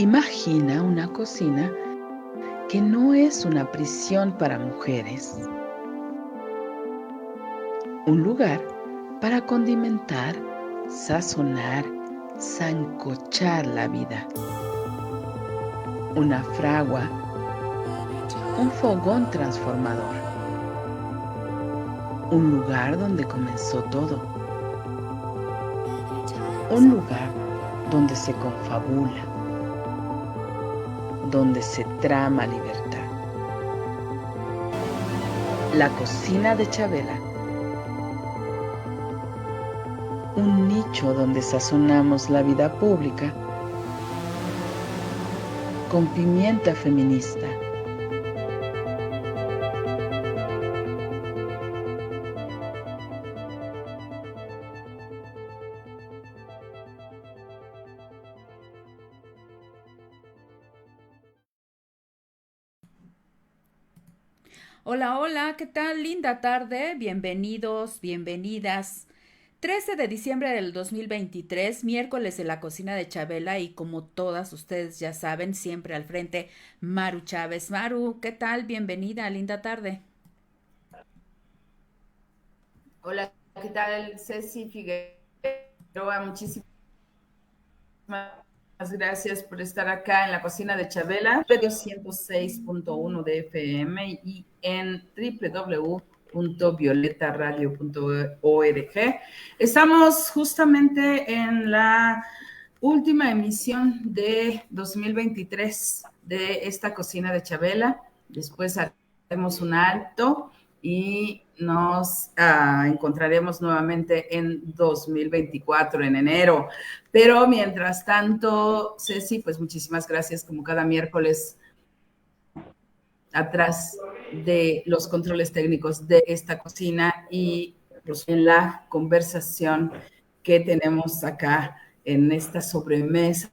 Imagina una cocina que no es una prisión para mujeres, un lugar para condimentar, sazonar, sancochar la vida. Una fragua, un fogón transformador, un lugar donde comenzó todo, un lugar donde se confabula, donde se trama libertad. La cocina de Chabela, un nicho donde sazonamos la vida pública con pimienta feminista. Hola, hola, ¿qué tal? Linda tarde, bienvenidos, bienvenidas. 13 de diciembre del 2023, miércoles de la cocina de Chabela y como todas ustedes ya saben, siempre al frente, Maru Chávez. Maru, ¿qué tal? Bienvenida, linda tarde. Hola, ¿qué tal? Ceci Figueroa, muchísimas gracias por estar acá en la cocina de Chabela, radio 106.1 de FM y en www.violetaradio.org. Estamos justamente en la última emisión de 2023 de esta cocina de Chabela. Después haremos un alto y nos encontraremos nuevamente en 2024, en enero. Pero mientras tanto, Ceci, pues muchísimas gracias como cada miércoles atrás de los controles técnicos de esta cocina y pues, en la conversación que tenemos acá en esta sobremesa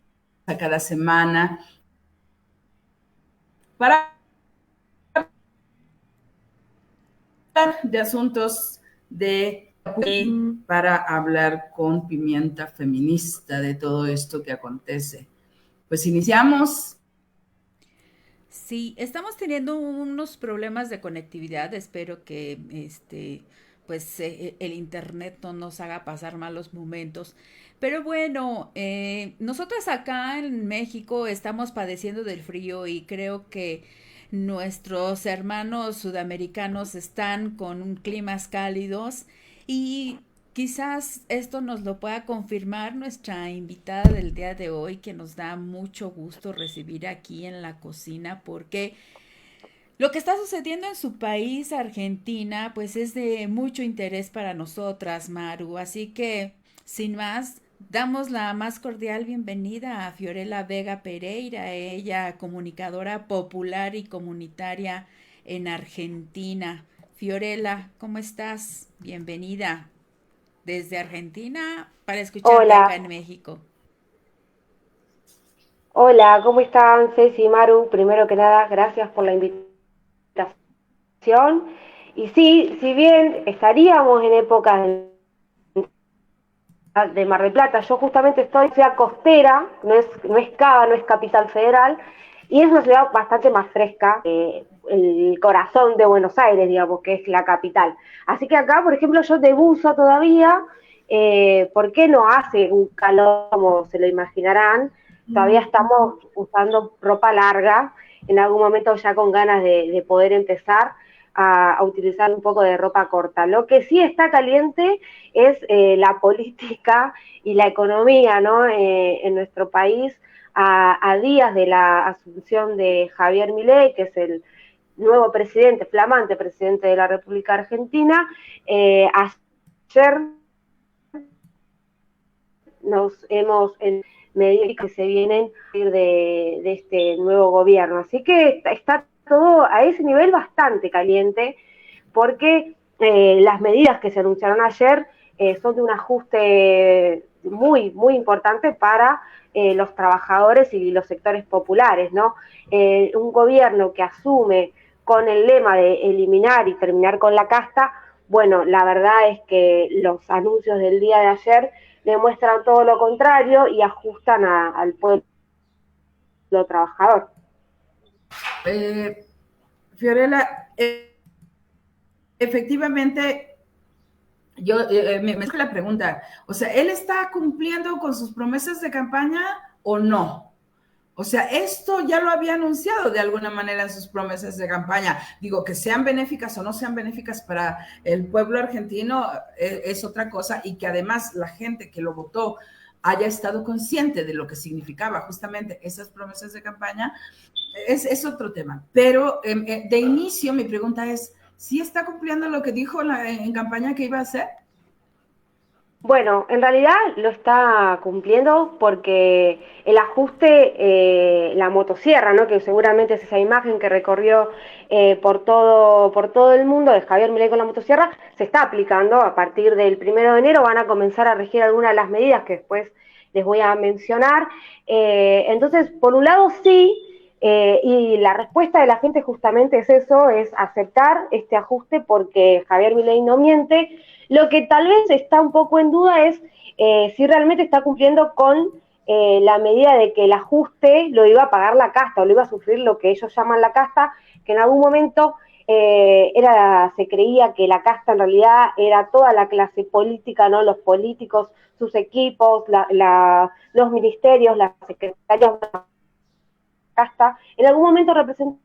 cada semana para de asuntos de para hablar con pimienta feminista de todo esto que acontece. Pues iniciamos. Sí, estamos teniendo unos problemas de conectividad. Espero que pues el internet no nos haga pasar malos momentos. Pero bueno, nosotros acá en México estamos padeciendo del frío y creo que nuestros hermanos sudamericanos están con climas cálidos y quizás esto nos lo pueda confirmar nuestra invitada del día de hoy, que nos da mucho gusto recibir aquí en la cocina, porque lo que está sucediendo en su país, Argentina, pues es de mucho interés para nosotras, Maru. Así que, sin más, damos la más cordial bienvenida a Fiorella Vega Pereira, ella comunicadora popular y comunitaria en Argentina. Fiorella, ¿cómo estás? Bienvenida desde Argentina para escucharte acá Hola, en México. hola, ¿cómo están Ceci y Maru? Primero que nada, gracias por la invitación. Y sí, si bien estaríamos en épocas de Mar del Plata, yo justamente estoy en ciudad costera, no es Cava, no es Capital Federal, y es una ciudad bastante más fresca que el corazón de Buenos Aires, digamos, que es la capital. Así que acá, por ejemplo, yo de buzo todavía, ¿por qué no hace un calor como se lo imaginarán? Todavía estamos usando ropa larga, en algún momento ya con ganas de poder empezar a utilizar un poco de ropa corta. Lo que sí está caliente es la política y la economía, ¿no? En nuestro país, a días de la asunción de Javier Milei, que es el nuevo presidente, flamante presidente de la República Argentina. Ayer nos hemos en medidas que se vienen de este nuevo gobierno. Así que está todo a ese nivel bastante caliente, porque las medidas que se anunciaron ayer son de un ajuste muy, muy importante para los trabajadores y los sectores populares, ¿no? Un gobierno que asume con el lema de eliminar y terminar con la casta, bueno, la verdad es que los anuncios del día de ayer demuestran todo lo contrario y ajustan al pueblo trabajador. Fiorella, efectivamente, yo me hago la pregunta, o sea, ¿él está cumpliendo con sus promesas de campaña o no? O sea, esto ya lo había anunciado de alguna manera en sus promesas de campaña. Digo, que sean benéficas o no sean benéficas para el pueblo argentino es otra cosa, y que además la gente que lo votó haya estado consciente de lo que significaba justamente esas promesas de campaña, es otro tema. Pero de inicio mi pregunta es, ¿sí está cumpliendo lo que dijo en campaña que iba a hacer? Bueno, en realidad lo está cumpliendo porque el ajuste, la motosierra, ¿no? Que seguramente es esa imagen que recorrió por todo el mundo de Javier Milei con la motosierra, se está aplicando. A partir del 1 de enero van a comenzar a regir algunas de las medidas que después les voy a mencionar. Entonces, por un lado sí, y la respuesta de la gente justamente es eso, es aceptar este ajuste porque Javier Milei no miente. Lo que tal vez está un poco en duda es si realmente está cumpliendo con la medida de que el ajuste lo iba a pagar la casta o lo iba a sufrir lo que ellos llaman la casta, que en algún momento se creía que la casta en realidad era toda la clase política, ¿no? Los políticos, sus equipos, los ministerios, las secretarias de la casta. En algún momento representó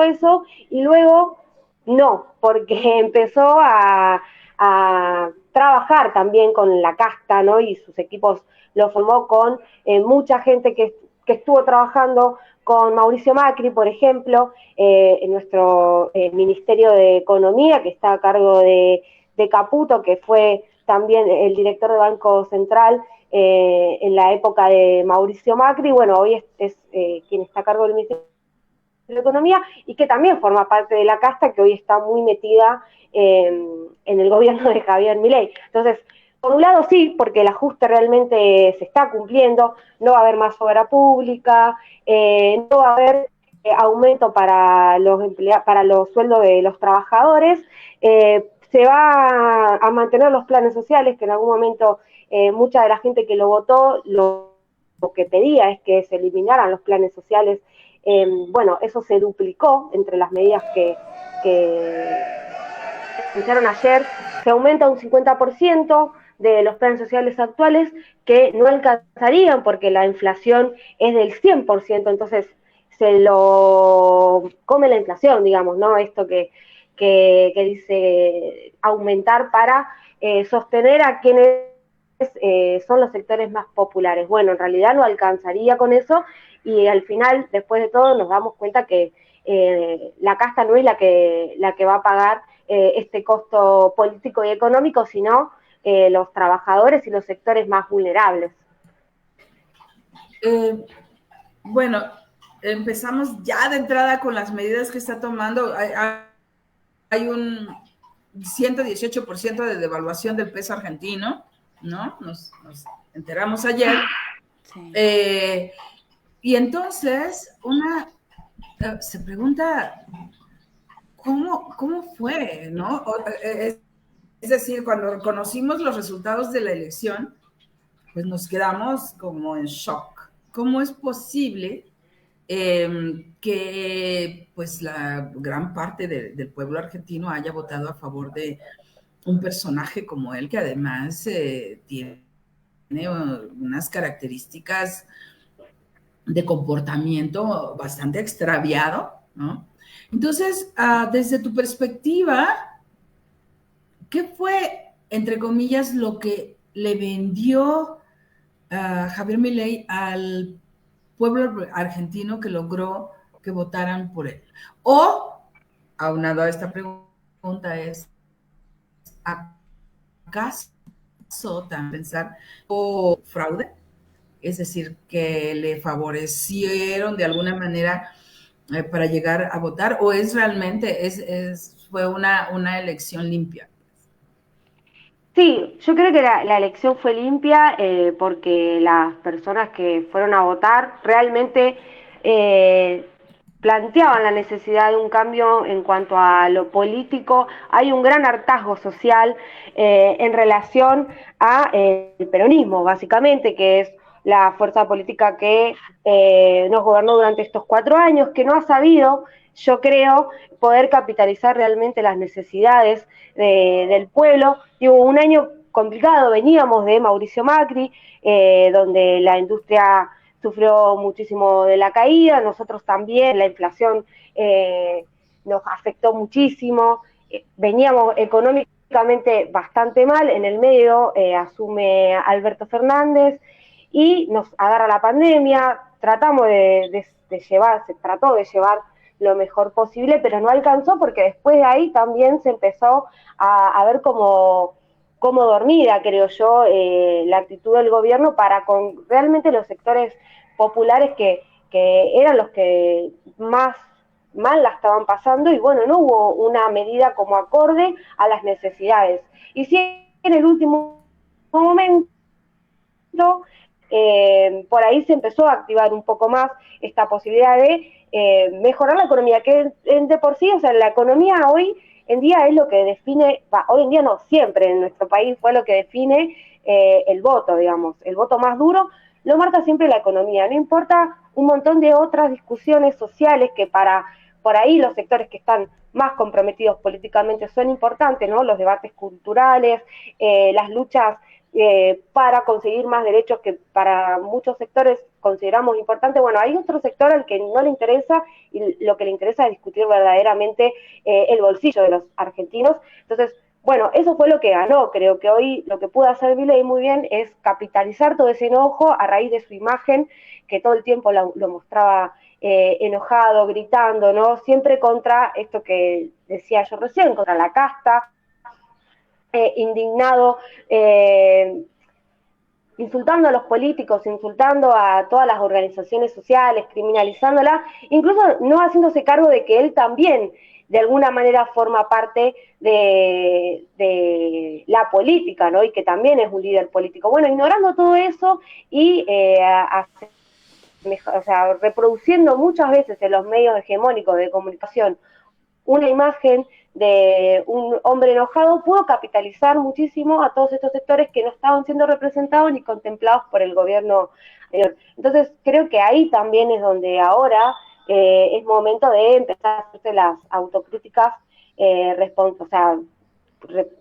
eso y luego no, porque empezó a trabajar también con la casta, ¿no? Y sus equipos lo formó con mucha gente que estuvo trabajando con Mauricio Macri, por ejemplo, en nuestro Ministerio de Economía, que está a cargo de Caputo, que fue también el director del Banco Central en la época de Mauricio Macri. Bueno, hoy es quien está a cargo del Ministerio de Economía y que también forma parte de la casta, que hoy está muy metida en el gobierno de Javier Milei. Entonces, por un lado sí, porque el ajuste realmente se está cumpliendo, no va a haber más obra pública, no va a haber aumento para los sueldos de los trabajadores, se va a mantener los planes sociales, que en algún momento mucha de la gente que lo votó lo que pedía es que se eliminaran los planes sociales. Bueno, eso se duplicó entre las medidas que anunciaron ayer. Se aumenta un 50% de los planes sociales actuales, que no alcanzarían porque la inflación es del 100%, entonces se lo come la inflación, digamos, ¿no? Esto que dice aumentar para sostener a quienes son los sectores más populares. Bueno, en realidad no alcanzaría con eso, y al final, después de todo, nos damos cuenta que la casta no es la que va a pagar este costo político y económico, sino los trabajadores y los sectores más vulnerables. Bueno, empezamos ya de entrada con las medidas que está tomando. Hay un 118% de devaluación del peso argentino, ¿no? Nos enteramos ayer. Sí. Y entonces se pregunta cómo fue, ¿no? Es decir, cuando conocimos los resultados de la elección, pues nos quedamos como en shock. ¿Cómo es posible que pues la gran parte del pueblo argentino haya votado a favor de un personaje como él, que además tiene unas características de comportamiento bastante extraviado, ¿no? Entonces, desde tu perspectiva, ¿qué fue, entre comillas, lo que le vendió Javier Milei al pueblo argentino que logró que votaran por él? O, aunado a esta pregunta, es, ¿acaso también pensar o fraude? Es decir, que le favorecieron de alguna manera para llegar a votar, o es realmente fue una elección limpia. Sí, yo creo que la elección fue limpia porque las personas que fueron a votar realmente planteaban la necesidad de un cambio en cuanto a lo político. Hay un gran hartazgo social en relación a el peronismo, básicamente, que es la fuerza política que nos gobernó durante estos 4 años, que no ha sabido, yo creo, poder capitalizar realmente las necesidades del pueblo. Digo, un año complicado, veníamos de Mauricio Macri, donde la industria sufrió muchísimo de la caída, nosotros también, la inflación nos afectó muchísimo, veníamos económicamente bastante mal, en el medio asume Alberto Fernández y nos agarra la pandemia, tratamos de llevar, se trató de llevar lo mejor posible, pero no alcanzó porque después de ahí también se empezó a ver como dormida, creo yo, la actitud del gobierno para con realmente los sectores populares que eran los que más mal la estaban pasando, y bueno, no hubo una medida como acorde a las necesidades. Y sí, en el último momento, por ahí se empezó a activar un poco más esta posibilidad de mejorar la economía, que de por sí, o sea, la economía hoy en día es lo que define, hoy en día no, siempre en nuestro país fue lo que define el voto, digamos, el voto más duro lo marca siempre la economía, no importa un montón de otras discusiones sociales que para por ahí los sectores que están más comprometidos políticamente son importantes, ¿no? Los debates culturales, las luchas para conseguir más derechos que para muchos sectores consideramos importantes. Bueno, hay otro sector al que no le interesa, y lo que le interesa es discutir verdaderamente el bolsillo de los argentinos. Entonces, bueno, eso fue lo que ganó. Creo que hoy lo que pudo hacer Milei muy bien es capitalizar todo ese enojo a raíz de su imagen, que todo el tiempo lo mostraba enojado, gritando, ¿no? Siempre contra esto que decía yo recién, contra la casta, indignado, insultando a los políticos, insultando a todas las organizaciones sociales, criminalizándolas, incluso no haciéndose cargo de que él también de alguna manera forma parte de la política, ¿no? Y que también es un líder político. Bueno, ignorando todo eso y o sea, reproduciendo muchas veces en los medios hegemónicos de comunicación una imagen de un hombre enojado, pudo capitalizar muchísimo a todos estos sectores que no estaban siendo representados ni contemplados por el gobierno anterior. Entonces, creo que ahí también es donde ahora es momento de empezar a hacerse las autocríticas, o sea,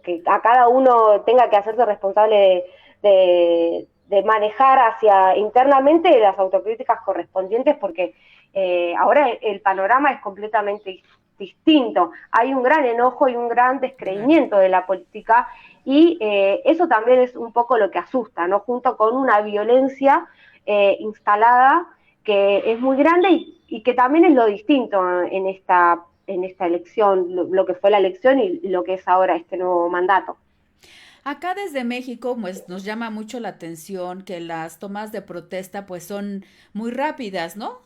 que a cada uno tenga que hacerse responsable de manejar hacia internamente las autocríticas correspondientes, porque ahora el panorama es completamente distinto. Hay un gran enojo y un gran descreimiento de la política, y eso también es un poco lo que asusta, ¿no? Junto con una violencia instalada que es muy grande y que también es lo distinto en esta elección, lo que fue la elección y lo que es ahora este nuevo mandato. Acá desde México, pues nos llama mucho la atención que las tomas de protesta pues son muy rápidas, ¿no?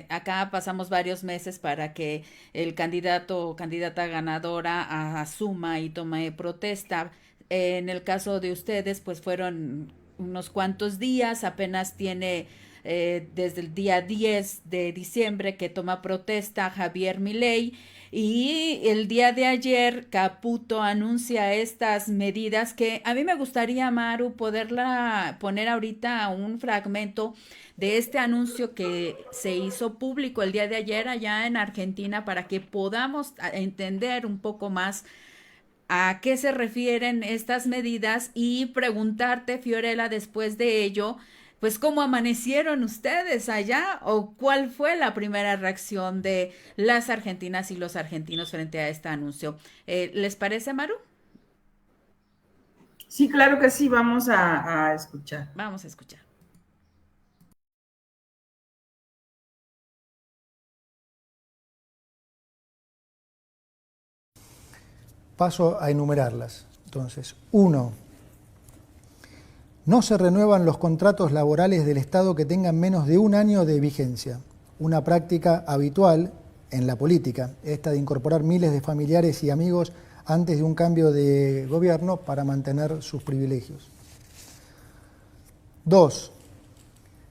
Acá pasamos varios meses para que el candidato o candidata ganadora asuma y tome protesta. En el caso de ustedes, pues fueron unos cuantos días, apenas tiene desde el día 10 de diciembre que toma protesta Javier Milei, y el día de ayer Caputo anuncia estas medidas que a mí me gustaría, Maru, poderla poner ahorita un fragmento de este anuncio que se hizo público el día de ayer allá en Argentina, para que podamos entender un poco más a qué se refieren estas medidas y preguntarte, Fiorella, después de ello, pues cómo amanecieron ustedes allá, o cuál fue la primera reacción de las argentinas y los argentinos frente a este anuncio. ¿Les parece, Maru? Sí, claro que sí, vamos a escuchar. Vamos a escuchar. Paso a enumerarlas. Entonces, 1. No se renuevan los contratos laborales del Estado que tengan menos de 1 año de vigencia. Una práctica habitual en la política, esta de incorporar miles de familiares y amigos antes de un cambio de gobierno para mantener sus privilegios. 2.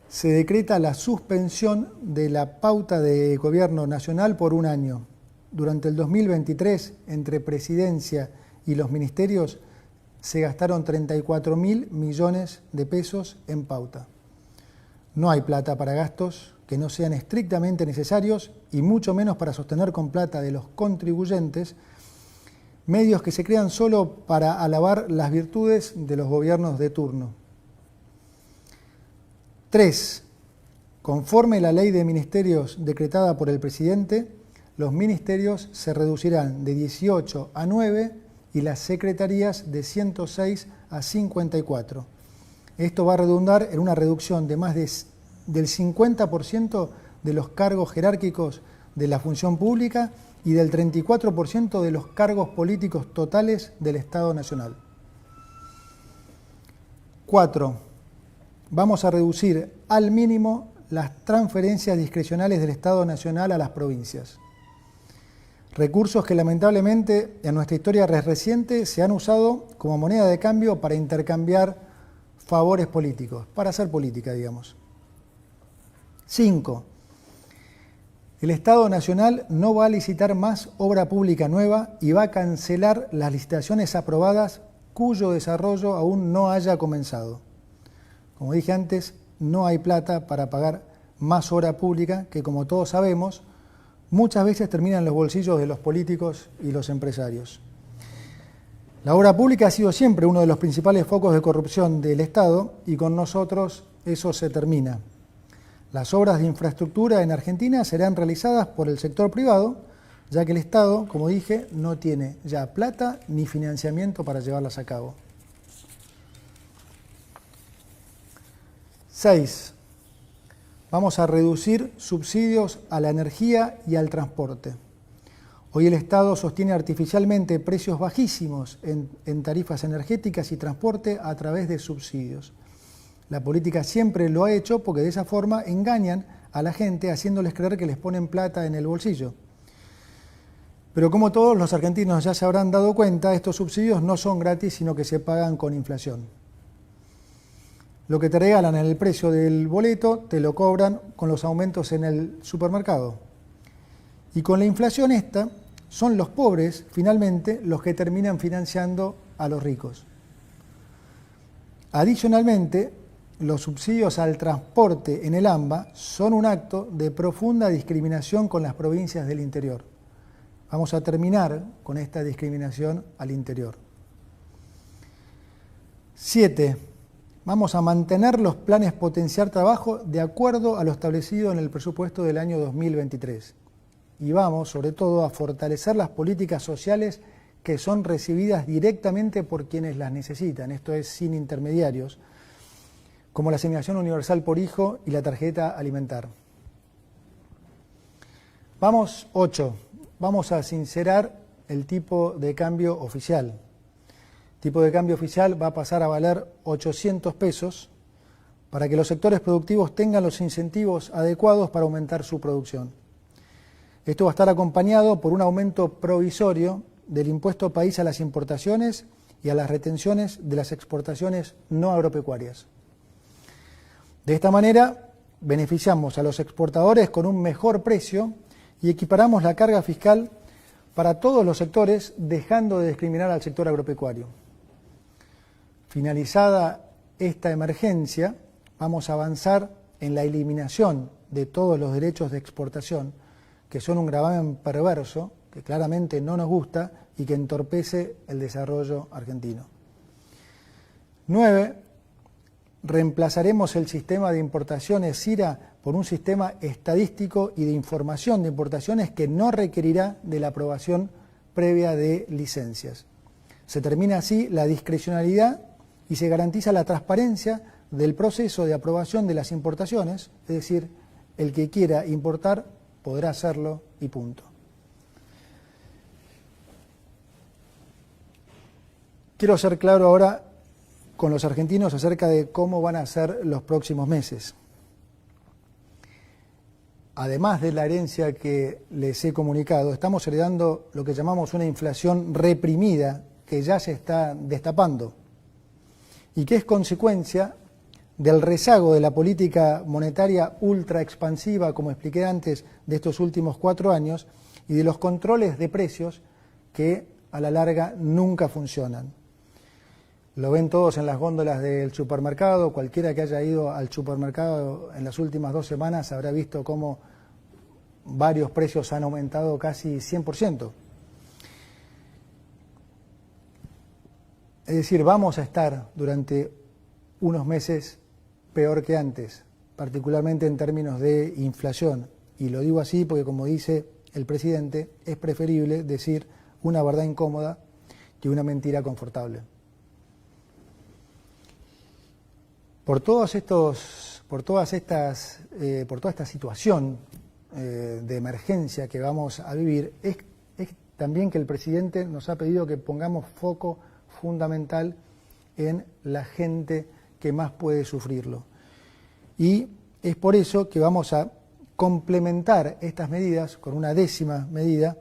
Se decreta la suspensión de la pauta de gobierno nacional por 1 año. Durante el 2023, entre Presidencia y los ministerios, se gastaron 34.000 millones de pesos en pauta. No hay plata para gastos que no sean estrictamente necesarios y mucho menos para sostener con plata de los contribuyentes medios que se crean solo para alabar las virtudes de los gobiernos de turno. 3. Conforme la ley de ministerios decretada por el presidente, los ministerios se reducirán de 18 a 9 y las secretarías de 106 a 54. Esto va a redundar en una reducción de más del 50% de los cargos jerárquicos de la función pública y del 34% de los cargos políticos totales del Estado Nacional. 4. Vamos a reducir al mínimo las transferencias discrecionales del Estado Nacional a las provincias. Recursos que lamentablemente en nuestra historia reciente se han usado como moneda de cambio para intercambiar favores políticos, para hacer política, digamos. 5. El Estado Nacional no va a licitar más obra pública nueva y va a cancelar las licitaciones aprobadas cuyo desarrollo aún no haya comenzado. Como dije antes, no hay plata para pagar más obra pública que, como todos sabemos, muchas veces termina en los bolsillos de los políticos y los empresarios. La obra pública ha sido siempre uno de los principales focos de corrupción del Estado y con nosotros eso se termina. Las obras de infraestructura en Argentina serán realizadas por el sector privado, ya que el Estado, como dije, no tiene ya plata ni financiamiento para llevarlas a cabo. 6. Vamos a reducir subsidios a la energía y al transporte. Hoy el Estado sostiene artificialmente precios bajísimos en tarifas energéticas y transporte a través de subsidios. La política siempre lo ha hecho porque de esa forma engañan a la gente haciéndoles creer que les ponen plata en el bolsillo. Pero como todos los argentinos ya se habrán dado cuenta, estos subsidios no son gratis, sino que se pagan con inflación. Lo que te regalan en el precio del boleto te lo cobran con los aumentos en el supermercado. Y con la inflación esta, son los pobres, finalmente, los que terminan financiando a los ricos. Adicionalmente, los subsidios al transporte en el AMBA son un acto de profunda discriminación con las provincias del interior. Vamos a terminar con esta discriminación al interior. 7. Vamos a mantener los planes potenciar trabajo de acuerdo a lo establecido en el presupuesto del año 2023. Y vamos, sobre todo, a fortalecer las políticas sociales que son recibidas directamente por quienes las necesitan, esto es, sin intermediarios, como la asignación universal por hijo y la tarjeta alimentar. 8. Vamos a sincerar el tipo de cambio oficial. El tipo de cambio oficial va a pasar a valer 800 pesos para que los sectores productivos tengan los incentivos adecuados para aumentar su producción. Esto va a estar acompañado por un aumento provisorio del impuesto país a las importaciones y a las retenciones de las exportaciones no agropecuarias. De esta manera, beneficiamos a los exportadores con un mejor precio y equiparamos la carga fiscal para todos los sectores, dejando de discriminar al sector agropecuario. Finalizada esta emergencia, vamos a avanzar en la eliminación de todos los derechos de exportación, que son un gravamen perverso, que claramente no nos gusta y que entorpece el desarrollo argentino. 9. Reemplazaremos el sistema de importaciones SIRA por un sistema estadístico y de información de importaciones que no requerirá de la aprobación previa de licencias. Se termina así la discrecionalidad y se garantiza la transparencia del proceso de aprobación de las importaciones, es decir, el que quiera importar podrá hacerlo y punto. Quiero ser claro ahora con los argentinos acerca de cómo van a ser los próximos meses. Además de la herencia que les he comunicado, estamos heredando lo que llamamos una inflación reprimida que ya se está destapando y que es consecuencia del rezago de la política monetaria ultra expansiva, como expliqué antes, de estos últimos 4 años y de los controles de precios que a la larga nunca funcionan. Lo ven todos en las góndolas del supermercado. Cualquiera que haya ido al supermercado en las últimas 2 semanas habrá visto cómo varios precios han aumentado casi 100%. Es decir, vamos a estar durante unos meses peor que antes, particularmente en términos de inflación. Y lo digo así porque, como dice el presidente, es preferible decir una verdad incómoda que una mentira confortable. Por toda esta situación de emergencia que vamos a vivir, es también que el presidente nos ha pedido que pongamos foco fundamental en la gente que más puede sufrirlo. Y es por eso que vamos a complementar estas medidas con una 10ª medida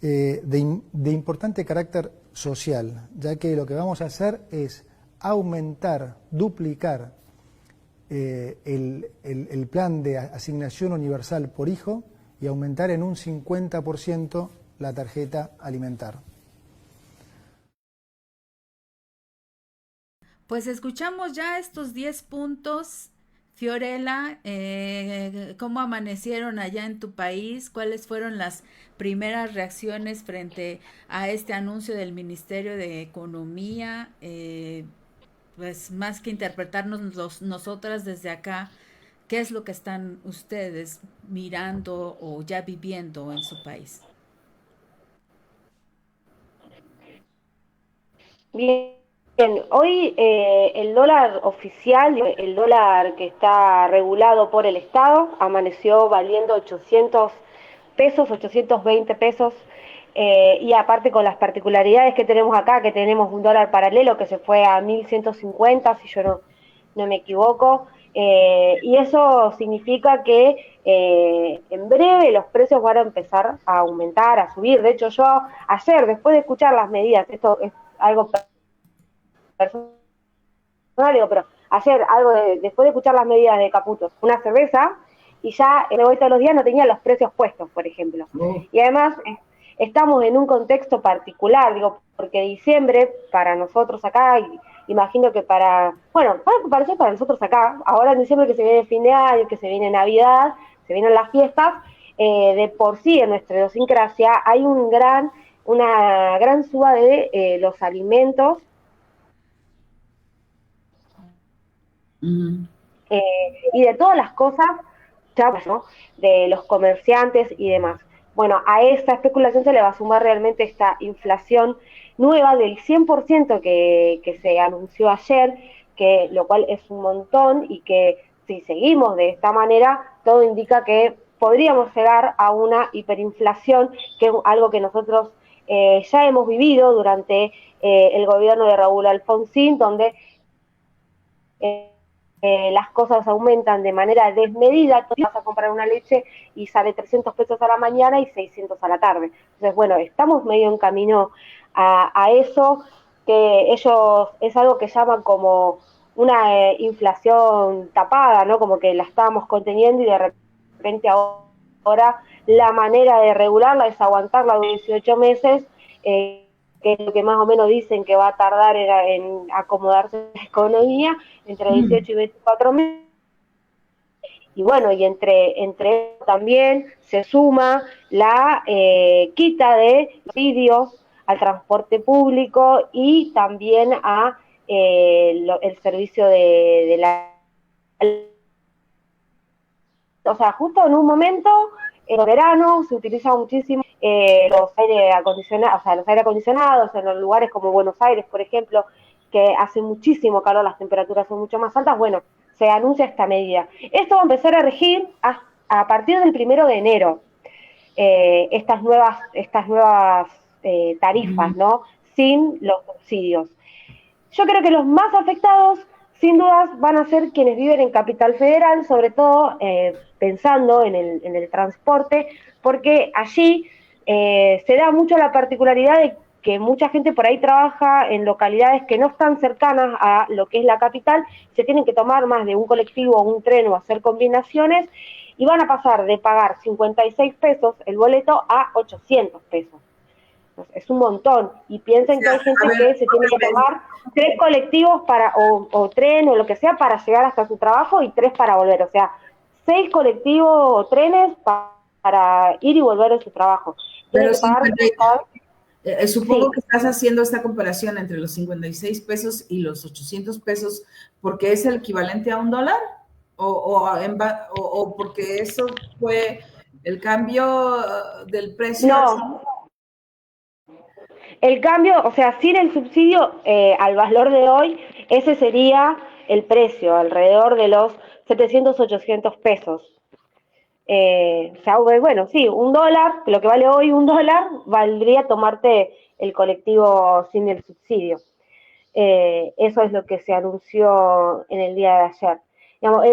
de importante carácter social, ya que lo que vamos a hacer es aumentar, duplicar el plan de asignación universal por hijo y aumentar en un 50% la tarjeta alimentar. Pues escuchamos ya estos 10 puntos. Fiorella, ¿cómo amanecieron allá en tu país? ¿Cuáles fueron las primeras reacciones frente a este anuncio del Ministerio de Economía? Pues más que interpretarnos nosotras desde acá, ¿qué es lo que están ustedes mirando o ya viviendo en su país? Bien, hoy el dólar oficial, el dólar que está regulado por el Estado, amaneció valiendo 800 pesos, 820 pesos, y aparte con las particularidades que tenemos acá, que tenemos un dólar paralelo que se fue a 1150, si yo no me equivoco, y eso significa que en breve los precios van a empezar a aumentar, a subir. De hecho, yo ayer, después de escuchar las medidas, esto es algo personal, digo, pero ayer, después de escuchar las medidas de Caputo, una cerveza, y ya en la vuelta de los días no tenía los precios puestos, por ejemplo. Y además estamos en un contexto particular, digo, porque diciembre para nosotros acá, y imagino que para nosotros acá, ahora en diciembre, que se viene fin de año, que se viene Navidad, se vienen las fiestas, de por sí en nuestra idiosincrasia hay una gran suba de los alimentos, y de todas las cosas, ¿no?, de los comerciantes y demás. Bueno, a esta especulación se le va a sumar realmente esta inflación nueva del 100% que se anunció ayer, lo cual es un montón, y que si seguimos de esta manera, todo indica que podríamos llegar a una hiperinflación, que es algo que nosotros ya hemos vivido durante el gobierno de Raúl Alfonsín, donde las cosas aumentan de manera desmedida. Tú vas a comprar una leche y sale 300 pesos a la mañana y 600 a la tarde. Entonces, bueno, estamos medio en camino a eso, que ellos es algo que llaman como una inflación tapada, ¿no? Como que la estábamos conteniendo y de repente ahora la manera de regularla es aguantarla 18 meses, que es lo que más o menos dicen que va a tardar en acomodarse la economía, entre 18 y 24 meses. Y bueno, y entre también se suma la quita de subsidios al transporte público y también a el servicio de la... O sea, justo en un momento, en verano, se utiliza muchísimo los aire acondicionados en los lugares como Buenos Aires, por ejemplo, que hace muchísimo calor, las temperaturas son mucho más altas. Bueno, se anuncia esta medida. Esto va a empezar a regir a partir del 1 de enero, estas nuevas tarifas, ¿no?, sin los subsidios. Yo creo que los más afectados, sin dudas, van a ser quienes viven en Capital Federal, sobre todo pensando en el transporte, porque allí se da mucho la particularidad de que mucha gente por ahí trabaja en localidades que no están cercanas a lo que es la capital, se tienen que tomar más de un colectivo o un tren o hacer combinaciones, y van a pasar de pagar 56 pesos el boleto a 800 pesos. Es un montón. Y piensen que hay gente que se tiene que tomar 3 colectivos o tren o lo que sea para llegar hasta su trabajo y 3 para volver. O sea, 6 colectivos o trenes para ir y volver a su trabajo. Pero supongo Sí. que estás haciendo esta comparación entre los 56 pesos y los 800 pesos porque es el equivalente a $1 o porque eso fue el cambio del precio. No, el cambio, o sea, sin el subsidio al valor de hoy, ese sería el precio, alrededor de los 700, 800 pesos. O sea, bueno, sí, $1, lo que vale hoy $1, valdría tomarte el colectivo sin el subsidio. Eso es lo que se anunció en el día de ayer. Digamos,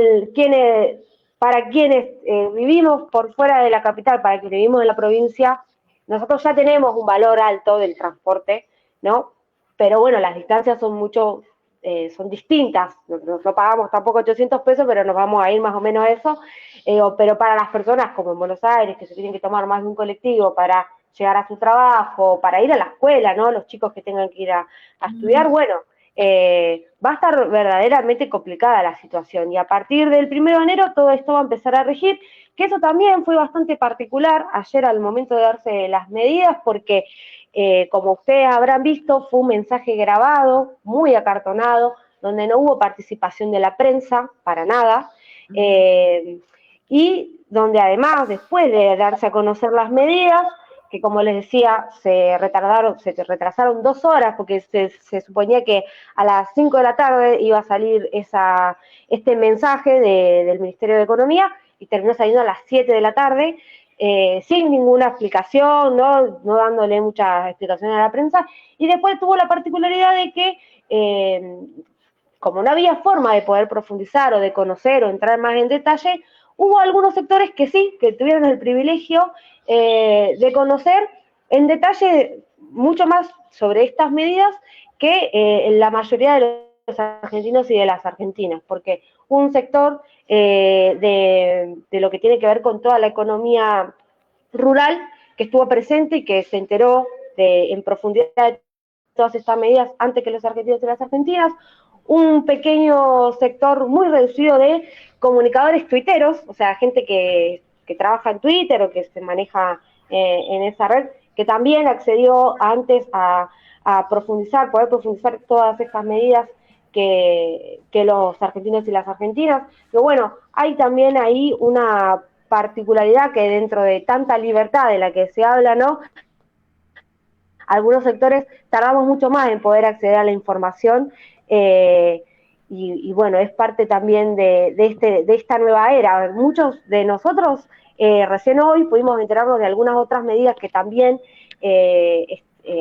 para quienes vivimos por fuera de la capital, para quienes vivimos en la provincia, nosotros ya tenemos un valor alto del transporte, ¿no? Pero bueno, las distancias son distintas. No pagamos tampoco 800 pesos, pero nos vamos a ir más o menos a eso. Pero para las personas como en Buenos Aires, que se tienen que tomar más de un colectivo para llegar a su trabajo, para ir a la escuela, ¿no? Los chicos que tengan que ir a estudiar, bueno, va a estar verdaderamente complicada la situación. Y a partir del 1 de enero todo esto va a empezar a regir, que eso también fue bastante particular ayer al momento de darse las medidas, porque como ustedes habrán visto, fue un mensaje grabado, muy acartonado, donde no hubo participación de la prensa, para nada, y donde además, después de darse a conocer las medidas, que como les decía, se retrasaron 2 horas, porque se suponía que a las 5 de la tarde iba a salir este mensaje del Ministerio de Economía, y terminó saliendo a las 7 de la tarde, sin ninguna explicación, no dándole muchas explicaciones a la prensa, y después tuvo la particularidad de que, como no había forma de poder profundizar o de conocer o entrar más en detalle, hubo algunos sectores que sí, que tuvieron el privilegio de conocer en detalle mucho más sobre estas medidas que la mayoría de los argentinos y de las argentinas, porque un sector de lo que tiene que ver con toda la economía rural que estuvo presente y que se enteró en profundidad de todas estas medidas antes que los argentinos y las argentinas, un pequeño sector muy reducido de comunicadores tuiteros, o sea, gente que trabaja en Twitter o que se maneja en esa red, que también accedió antes a poder profundizar todas estas medidas que los argentinos y las argentinas. Pero bueno, hay también ahí una particularidad que dentro de tanta libertad de la que se habla, ¿no? Algunos sectores tardamos mucho más en poder acceder a la información y bueno, es parte también de esta nueva era. Muchos de nosotros recién hoy pudimos enterarnos de algunas otras medidas que también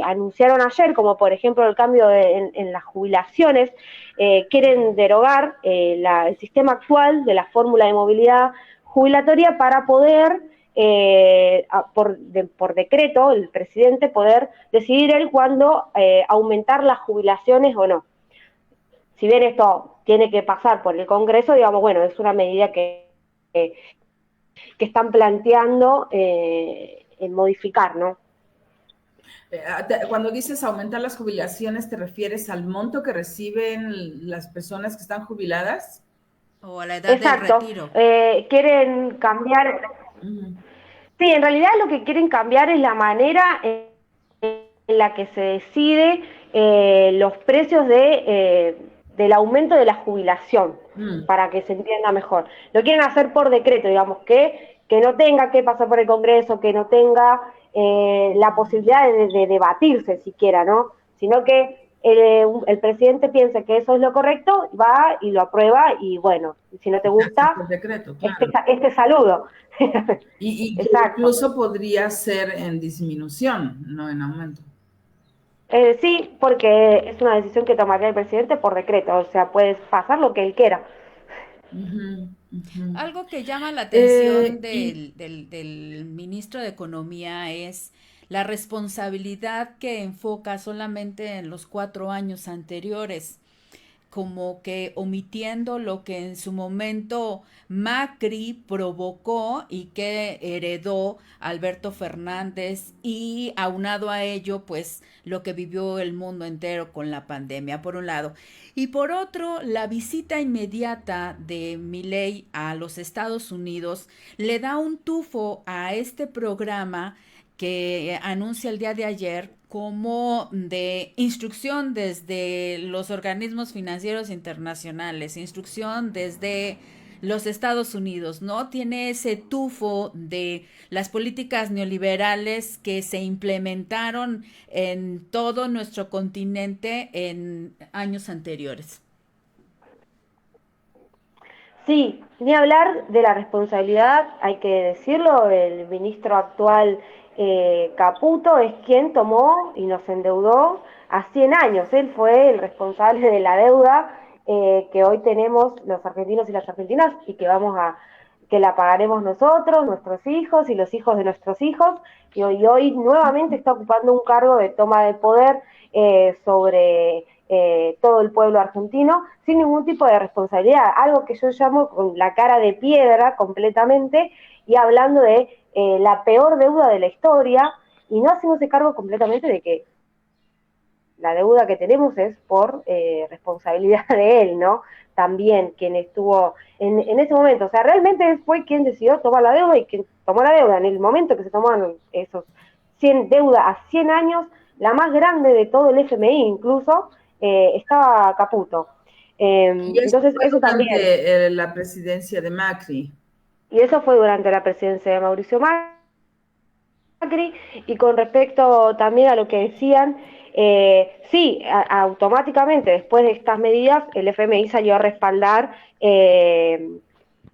anunciaron ayer, como por ejemplo el cambio en las jubilaciones. Quieren derogar el sistema actual de la fórmula de movilidad jubilatoria para poder por decreto, el presidente poder decidir él cuándo aumentar las jubilaciones o no. Si bien esto tiene que pasar por el Congreso, digamos, bueno, es una medida que están planteando en modificar, ¿no? Cuando dices aumentar las jubilaciones, ¿te refieres al monto que reciben las personas que están jubiladas? O a la edad del retiro. Quieren cambiar... Sí, en realidad lo que quieren cambiar es la manera en la que se decide los precios del aumento de la jubilación, para que se entienda mejor. Lo quieren hacer por decreto, digamos, que no tenga que pasar por el Congreso, que no tenga la posibilidad de debatirse siquiera, ¿no? Sino que el presidente piensa que eso es lo correcto, va y lo aprueba, y bueno, si no te gusta, por decreto, claro. este saludo. Y incluso podría ser en disminución, no en aumento. Sí, porque es una decisión que tomaría el presidente por decreto, o sea, puede pasar lo que él quiera. Algo que llama la atención del ministro de Economía es la responsabilidad que enfoca solamente en los 4 años anteriores. como que omitiendo lo que en su momento Macri provocó y que heredó Alberto Fernández, y aunado a ello, pues lo que vivió el mundo entero con la pandemia, por un lado. Y por otro, la visita inmediata de Milei a los Estados Unidos le da un tufo a este programa que anuncia el día de ayer como de instrucción desde los organismos financieros internacionales, instrucción desde los Estados Unidos, ¿no? Tiene ese tufo de las políticas neoliberales que se implementaron en todo nuestro continente en años anteriores. Sí, ni hablar de la responsabilidad, hay que decirlo, el ministro actual Caputo es quien tomó y nos endeudó a 100 años. Él fue el responsable de la deuda que hoy tenemos los argentinos y las argentinas y que la pagaremos nosotros, nuestros hijos y los hijos de nuestros hijos, y hoy nuevamente está ocupando un cargo de toma de poder sobre todo el pueblo argentino sin ningún tipo de responsabilidad, algo que yo llamo con la cara de piedra completamente, y hablando de la peor deuda de la historia, y no haciéndose cargo completamente de que la deuda que tenemos es por responsabilidad de él, ¿no? También quien estuvo en ese momento, o sea, realmente fue quien decidió tomar la deuda y quien tomó la deuda en el momento que se tomaron esos 100 deuda a 100 años, la más grande de todo el FMI incluso, estaba Caputo. Y eso Entonces, fue eso también. durante la presidencia de Macri. Y eso fue durante la presidencia de Mauricio Macri. Y con respecto también a lo que decían, sí, automáticamente después de estas medidas, el FMI salió a respaldar en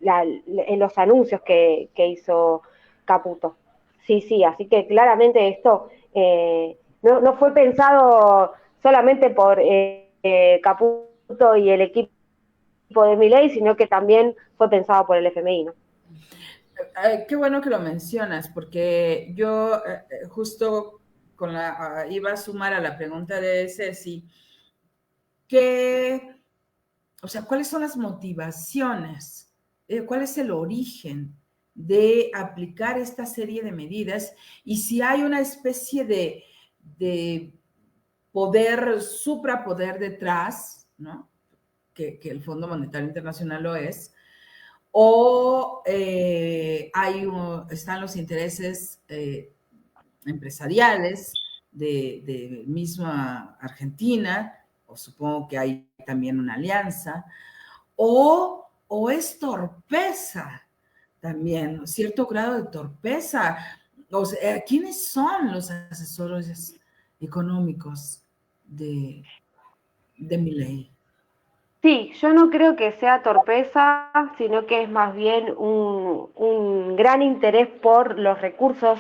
los anuncios que hizo Caputo. Sí, sí, así que claramente esto no fue pensado solamente por Caputo y el equipo de Milei, sino que también fue pensado por el FMI, ¿no? Qué bueno que lo mencionas, porque yo justo iba a sumar a la pregunta de Ceci, ¿cuáles son las motivaciones? ¿Cuál es el origen de aplicar esta serie de medidas? Y si hay una especie de poder, suprapoder detrás, ¿no? Que el Fondo Monetario Internacional lo es, o están los intereses empresariales de misma Argentina, o supongo que hay también una alianza, o es torpeza también, cierto grado de torpeza. O sea, ¿quiénes son los asesores económicos de Milei? Sí, yo no creo que sea torpeza, sino que es más bien un gran interés por los recursos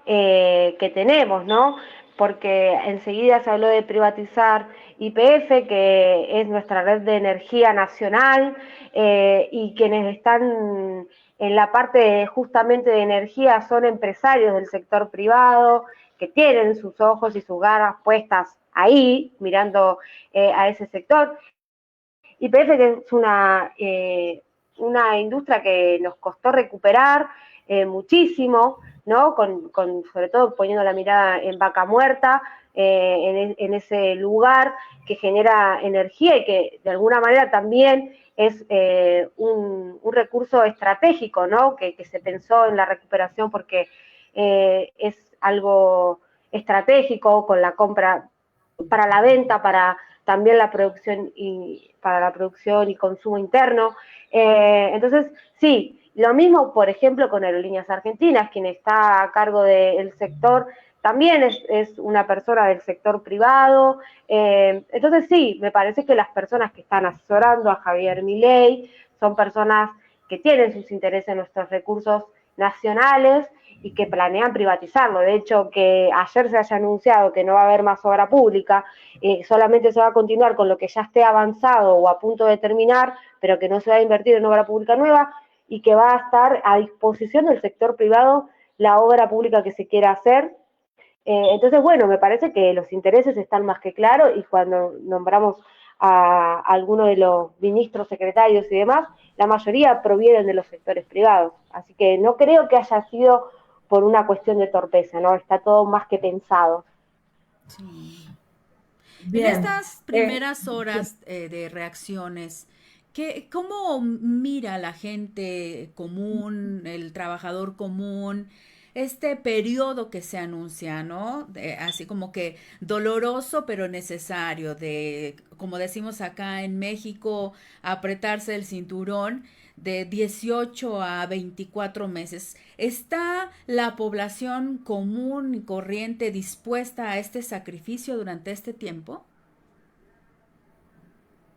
que tenemos, ¿no? Porque enseguida se habló de privatizar YPF, que es nuestra red de energía nacional, y quienes están en la parte justamente de energía son empresarios del sector privado, que tienen sus ojos y sus garras puestas ahí, mirando a ese sector. YPF, que es una industria que nos costó recuperar muchísimo, ¿no? Sobre todo poniendo la mirada en Vaca Muerta, en ese lugar que genera energía y que de alguna manera también es un recurso estratégico, ¿no? Que se pensó en la recuperación porque es algo estratégico con la compra para la venta, para también la producción para la producción y consumo interno. Entonces, sí, lo mismo, por ejemplo, con Aerolíneas Argentinas, quien está a cargo del sector, también es una persona del sector privado. Entonces, sí, me parece que las personas que están asesorando a Javier Milei son personas que tienen sus intereses en nuestros recursos nacionales y que planean privatizarlo. De hecho, que ayer se haya anunciado que no va a haber más obra pública, solamente se va a continuar con lo que ya esté avanzado o a punto de terminar, pero que no se va a invertir en obra pública nueva y que va a estar a disposición del sector privado la obra pública que se quiera hacer. Entonces, bueno, me parece que los intereses están más que claros, y cuando nombramos a algunos de los ministros, secretarios y demás, la mayoría provienen de los sectores privados. Así que no creo que haya sido por una cuestión de torpeza, ¿no? Está todo más que pensado. Sí. En Bien. estas primeras horas de reacciones, ¿cómo mira la gente común, el trabajador común, este periodo que se anuncia, ¿no? Así como que doloroso pero necesario, de, como decimos acá en México, apretarse el cinturón de 18 a 24 meses. ¿Está la población común y corriente dispuesta a este sacrificio durante este tiempo?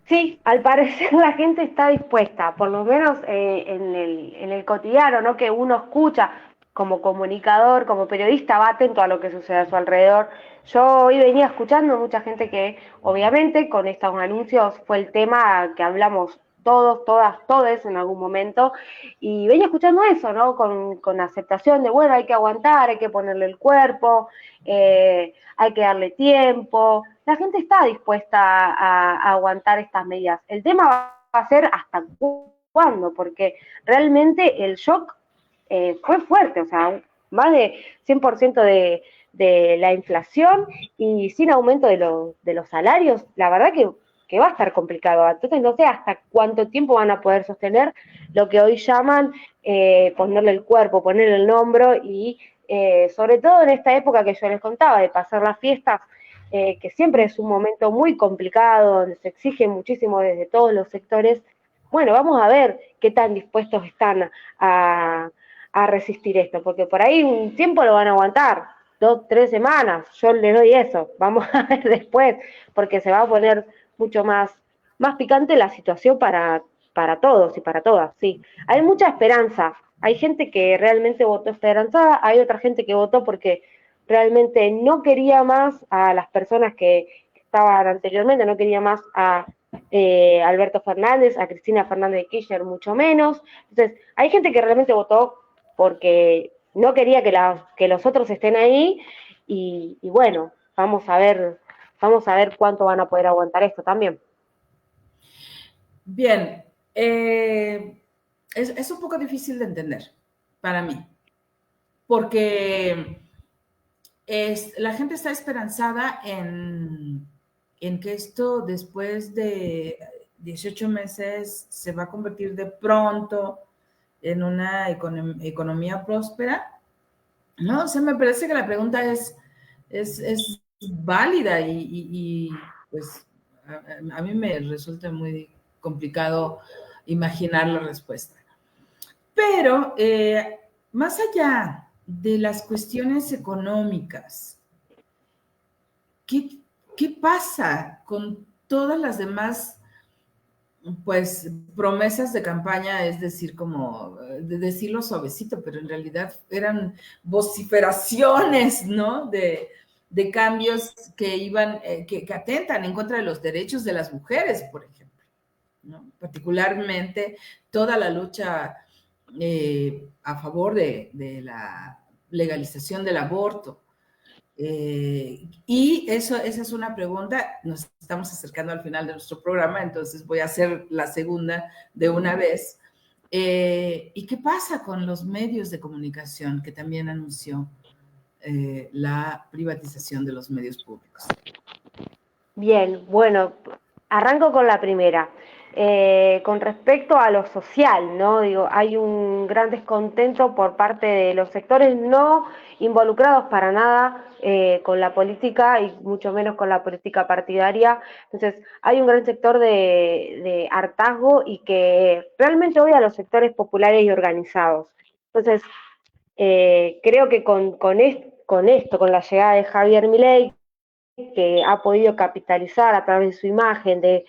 Sí, al parecer la gente está dispuesta, por lo menos en el cotidiano, ¿no? Que uno escucha como comunicador, como periodista, va atento a lo que sucede a su alrededor. Yo hoy venía escuchando mucha gente que, obviamente, con estos anuncios fue el tema que hablamos todos, todas, todes en algún momento, y venía escuchando eso, ¿no? Con aceptación de, bueno, hay que aguantar, hay que ponerle el cuerpo, hay que darle tiempo. La gente está dispuesta a aguantar estas medidas. El tema va a ser hasta cuándo, porque realmente el shock fue fuerte, o sea, más de 100% de la inflación y sin aumento de los salarios, la verdad que va a estar complicado. Entonces no sé hasta cuánto tiempo van a poder sostener lo que hoy llaman ponerle el cuerpo, ponerle el hombro y sobre todo en esta época que yo les contaba, de pasar las fiestas, que siempre es un momento muy complicado, donde se exige muchísimo desde todos los sectores. Bueno, vamos a ver qué tan dispuestos están a resistir esto, porque por ahí un tiempo lo van a aguantar, 2, 3 semanas, yo les doy eso, vamos a ver después, porque se va a poner mucho más picante la situación para todos y para todas, sí. Hay mucha esperanza, hay gente que realmente votó esperanzada, hay otra gente que votó porque realmente no quería más a las personas que estaban anteriormente, no quería más a Alberto Fernández, a Cristina Fernández de Kirchner, mucho menos. Entonces, hay gente que realmente votó porque no quería que los otros estén ahí y bueno, vamos a ver cuánto van a poder aguantar esto también. Bien, es un poco difícil de entender para mí, porque la gente está esperanzada en que esto después de 18 meses se va a convertir de pronto en una economía próspera. No, o sea, me parece que la pregunta es válida y pues a mí me resulta muy complicado imaginar la respuesta. Pero más allá de las cuestiones económicas, ¿qué pasa con todas las demás pues promesas de campaña? Es decir, como de decirlo suavecito, pero en realidad eran vociferaciones, ¿no? De cambios que iban, que atentan en contra de los derechos de las mujeres, por ejemplo, ¿no? Particularmente toda la lucha a favor de la legalización del aborto. Y esa es una pregunta, nos estamos acercando al final de nuestro programa, entonces voy a hacer la segunda de una vez. ¿Y qué pasa con los medios de comunicación que también anunció la privatización de los medios públicos? Bien, bueno, arranco con la primera. Con respecto a lo social, ¿no? Digo, hay un gran descontento por parte de los sectores no involucrados para nada con la política y mucho menos con la política partidaria. Entonces, hay un gran sector de hartazgo y que realmente odia a los sectores populares y organizados. Entonces, creo que con esto, con la llegada de Javier Milei, que ha podido capitalizar a través de su imagen de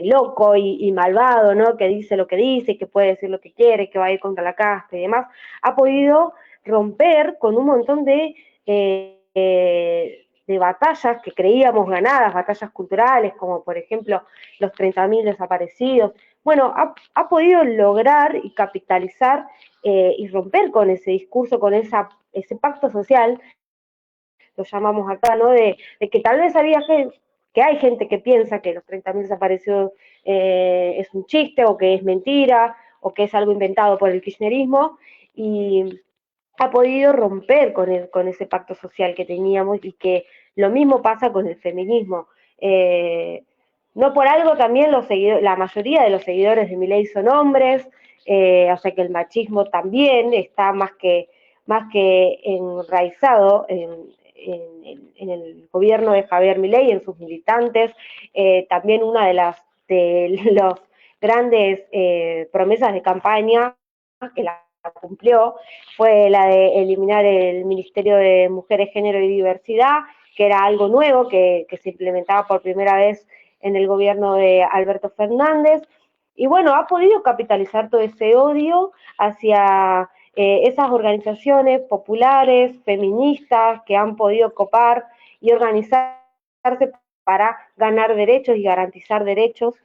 loco y malvado, ¿no? Que dice lo que dice, que puede decir lo que quiere, que va a ir contra la casta y demás, ha podido romper con un montón de batallas que creíamos ganadas, batallas culturales, como por ejemplo los 30.000 desaparecidos. Bueno, ha podido lograr y capitalizar y romper con ese discurso, con ese pacto social, lo llamamos acá, ¿no? De que tal vez había que hay gente que piensa que los 30.000 desaparecidos es un chiste o que es mentira o que es algo inventado por el kirchnerismo, y ha podido romper con ese pacto social que teníamos, y que lo mismo pasa con el feminismo. No por algo también la mayoría de los seguidores de Milei son hombres, o sea que el machismo también está más que enraizado en el gobierno de Javier Milei, en sus militantes. También una de las grandes promesas de campaña, que la cumplió, fue la de eliminar el Ministerio de Mujeres, Género y Diversidad, que era algo nuevo que se implementaba por primera vez en el gobierno de Alberto Fernández. Y bueno, ha podido capitalizar todo ese odio hacia esas organizaciones populares, feministas, que han podido copar y organizarse para ganar derechos y garantizar derechos,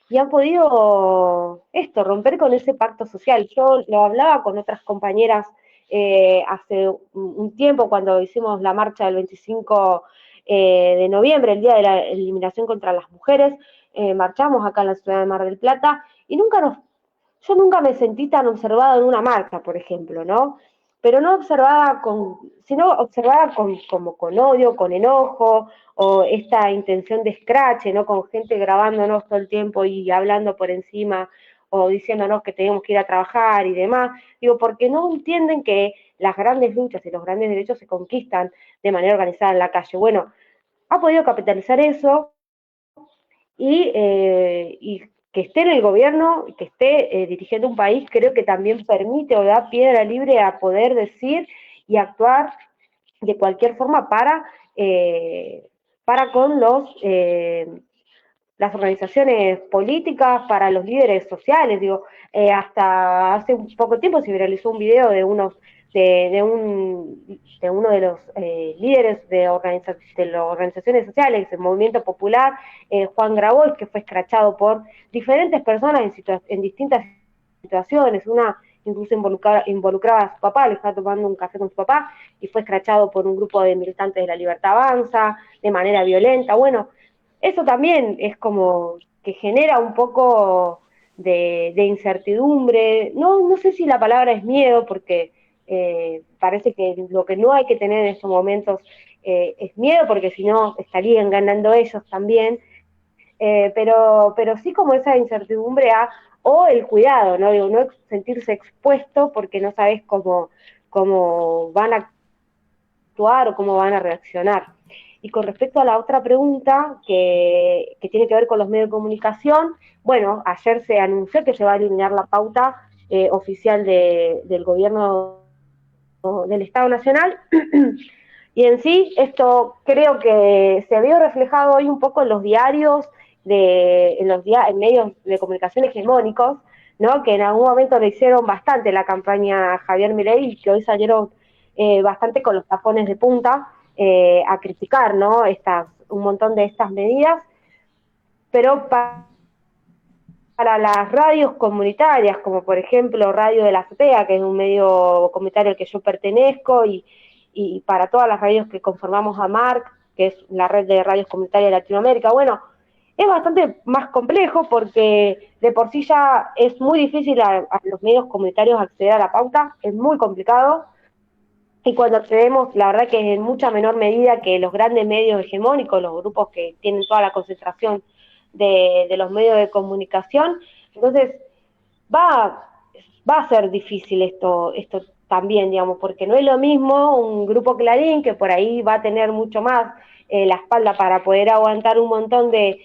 y han podido romper con ese pacto social. Yo lo hablaba con otras compañeras hace un tiempo, cuando hicimos la marcha del 25 de noviembre, el Día de la Eliminación contra las Mujeres. Marchamos acá en la ciudad de Mar del Plata, y yo nunca me sentí tan observada en una marcha, por ejemplo, ¿no? Pero no observada sino observada como con odio, con enojo, o esta intención de escrache, ¿no? Con gente grabándonos todo el tiempo y hablando por encima, o diciéndonos que teníamos que ir a trabajar y demás. Digo, porque no entienden que las grandes luchas y los grandes derechos se conquistan de manera organizada en la calle. Bueno, ha podido capitalizar eso, y que esté en el gobierno, que esté dirigiendo un país, creo que también permite o da piedra libre a poder decir y actuar de cualquier forma para con las organizaciones políticas, para los líderes sociales. Digo, hasta hace un poco tiempo se viralizó un video de uno de los líderes de las organizaciones sociales, el Movimiento Popular, Juan Grabois, que fue escrachado por diferentes personas en distintas situaciones. Una incluso involucraba a su papá, le estaba tomando un café con su papá, y fue escrachado por un grupo de militantes de La Libertad Avanza, de manera violenta. Bueno, eso también es como que genera un poco de incertidumbre. No sé si la palabra es miedo, porque parece que lo que no hay que tener en estos momentos es miedo, porque si no estarían ganando ellos también. Pero sí como esa incertidumbre o el cuidado, ¿no? Digo, no sentirse expuesto porque no sabes cómo van a actuar o cómo van a reaccionar. Y con respecto a la otra pregunta, que tiene que ver con los medios de comunicación, bueno, ayer se anunció que se va a eliminar la pauta oficial del gobierno del Estado Nacional, y en sí esto creo que se vio reflejado hoy un poco en los diarios, en medios de comunicación hegemónicos, ¿no? Que en algún momento le hicieron bastante la campaña a Javier Milei, y que hoy salieron bastante con los tapones de punta a criticar, ¿no? Un montón de estas medidas, pero para las radios comunitarias, como por ejemplo Radio de la Azotea, que es un medio comunitario al que yo pertenezco, y para todas las radios que conformamos AMARC, que es la red de radios comunitarias de Latinoamérica, bueno, es bastante más complejo, porque de por sí ya es muy difícil a los medios comunitarios acceder a la pauta, es muy complicado, y cuando accedemos, la verdad que es en mucha menor medida que los grandes medios hegemónicos, los grupos que tienen toda la concentración de los medios de comunicación. Entonces va a ser difícil esto también, digamos, porque no es lo mismo un grupo Clarín, que por ahí va a tener mucho más la espalda para poder aguantar un montón de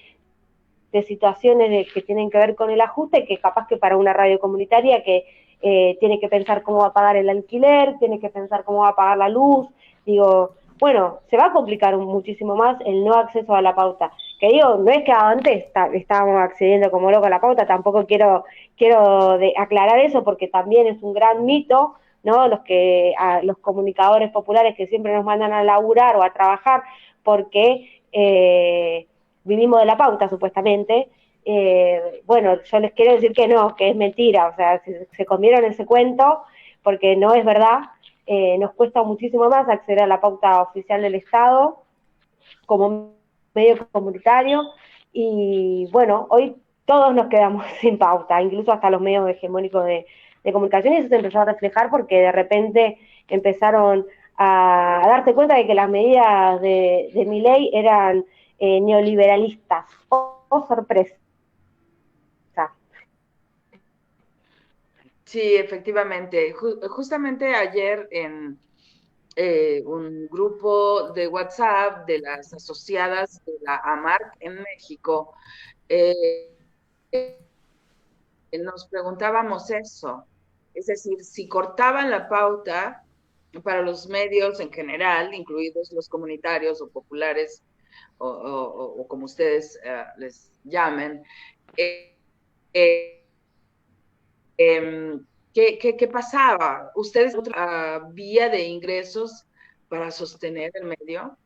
situaciones que tienen que ver con el ajuste, que capaz que para una radio comunitaria que tiene que pensar cómo va a pagar el alquiler, tiene que pensar cómo va a pagar la luz. Digo, bueno, se va a complicar muchísimo más el no acceso a la pauta. Que digo, no es que antes estábamos accediendo como loco a la pauta, tampoco quiero aclarar eso, porque también es un gran mito, ¿no? Los comunicadores populares que siempre nos mandan a laburar o a trabajar porque vivimos de la pauta, supuestamente. Bueno, yo les quiero decir que no, que es mentira, o sea, se comieron ese cuento, porque no es verdad. Nos cuesta muchísimo más acceder a la pauta oficial del Estado como medio comunitario y bueno, hoy todos nos quedamos sin pauta, incluso hasta los medios hegemónicos de comunicación, y eso se empezó a reflejar porque de repente empezaron a darse cuenta de que las medidas de Milei eran neoliberalistas. Oh, sorpresa. Sí, efectivamente. Justamente ayer en un grupo de WhatsApp de las asociadas de la AMARC en México, eh, nos preguntábamos eso, es decir, si cortaban la pauta para los medios en general, incluidos los comunitarios o populares, o como ustedes les llamen, eh, eh, ¿qué pasaba? ¿Ustedes otra vía de ingresos para sostener el medio?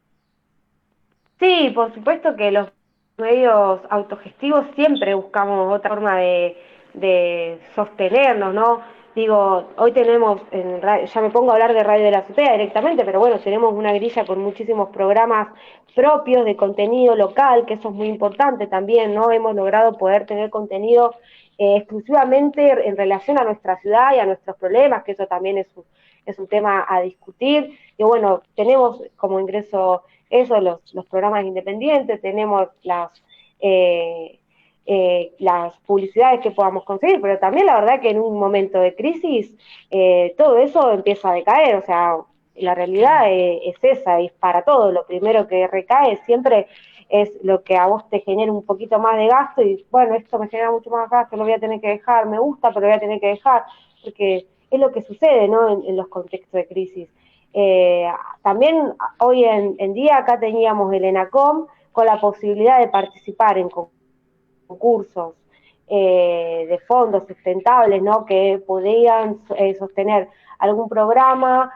Sí, por supuesto que los medios autogestivos siempre buscamos otra forma de sostenernos, ¿no? Digo, hoy tenemos, ya me pongo a hablar de Radio de la Azotea directamente, pero bueno, tenemos una grilla con muchísimos programas propios de contenido local, que eso es muy importante también, ¿no? Hemos logrado poder tener contenido exclusivamente en relación a nuestra ciudad y a nuestros problemas, que eso también es un tema a discutir. Y bueno, tenemos como ingreso eso, los programas independientes, tenemos las publicidades que podamos conseguir, pero también la verdad que en un momento de crisis todo eso empieza a decaer, o sea, la realidad es esa, es para todo, lo primero que recae siempre es lo que a vos te genera un poquito más de gasto y bueno, esto me genera mucho más gasto, lo voy a tener que dejar, me gusta, pero lo voy a tener que dejar, porque es lo que sucede, ¿no? En los contextos de crisis. Eh, También hoy en día acá teníamos el ENACOM con la posibilidad de participar en concursos de fondos sustentables, ¿no? Que podían sostener algún programa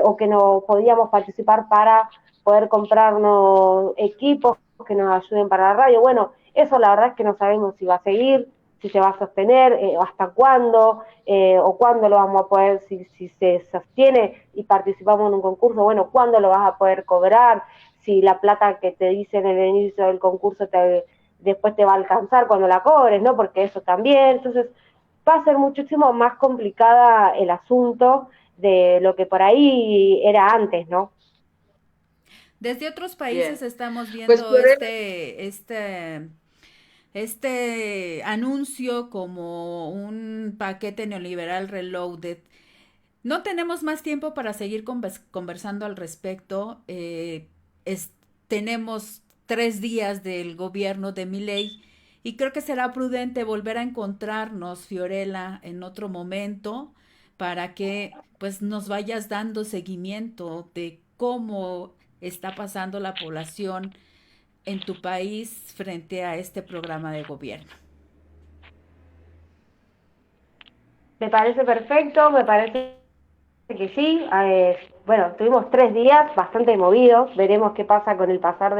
o que no podíamos participar para poder comprarnos equipos que nos ayuden para la radio. Bueno, eso la verdad es que no sabemos si va a seguir, si se va a sostener, hasta cuándo, o cuándo lo vamos a poder, si se sostiene y participamos en un concurso, bueno, cuándo lo vas a poder cobrar, si la plata que te dicen en el inicio del concurso después te va a alcanzar cuando la cobres, ¿no? Porque eso también, entonces va a ser muchísimo más complicada el asunto de lo que por ahí era antes, ¿no? Desde otros países Bien, estamos pues viendo Fiorella, este anuncio como un paquete neoliberal reloaded. No tenemos más tiempo para seguir conversando al respecto. Tenemos 3 días del gobierno de Milei y creo que será prudente volver a encontrarnos, Fiorella, en otro momento para que pues nos vayas dando seguimiento de cómo está pasando la población en tu país frente a este programa de gobierno. Me parece perfecto, me parece que sí. Bueno, tuvimos 3 días bastante movidos, veremos qué pasa con el pasar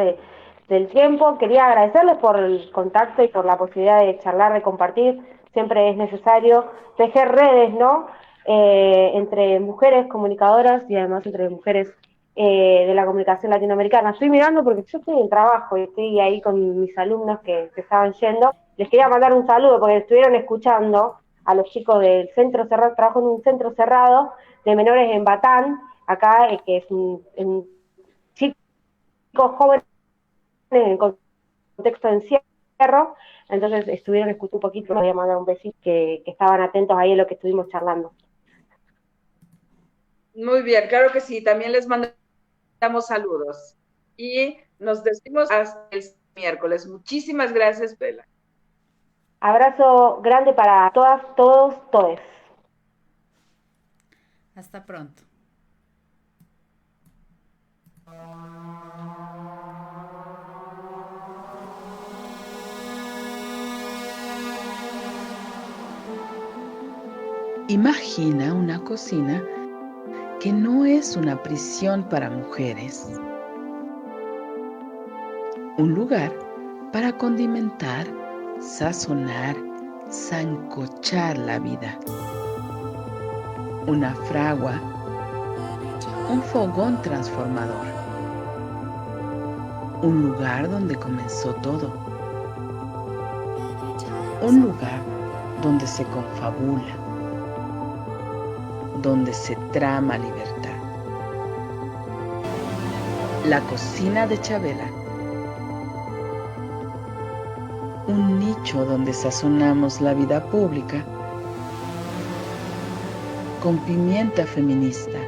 del tiempo. Quería agradecerles por el contacto y por la posibilidad de charlar, de compartir. Siempre es necesario tejer redes, ¿no? Entre mujeres comunicadoras y además entre mujeres de la comunicación latinoamericana. Estoy mirando porque yo estoy en trabajo y estoy ahí con mis alumnos que estaban yendo. Les quería mandar un saludo porque estuvieron escuchando a los chicos del centro cerrado, trabajo en un centro cerrado de menores en Batán, acá, que es un chicos jóvenes en contexto de encierro, entonces estuvieron escuchando un poquito, les voy a mandar un besito, que estaban atentos ahí en lo que estuvimos charlando. muy bien, claro que sí, también les mandamos saludos y nos despedimos hasta el miércoles. Muchísimas gracias, Bela. Abrazo grande para todas, todos, todes. Hasta pronto. Imagina una cocina que no es una prisión para mujeres. Un lugar para condimentar, sazonar, sancochar la vida. Una fragua, un fogón transformador. Un lugar donde comenzó todo. Un lugar donde se confabula, donde se trama libertad. La cocina de Chabela. Un nicho donde sazonamos la vida pública con pimienta feminista.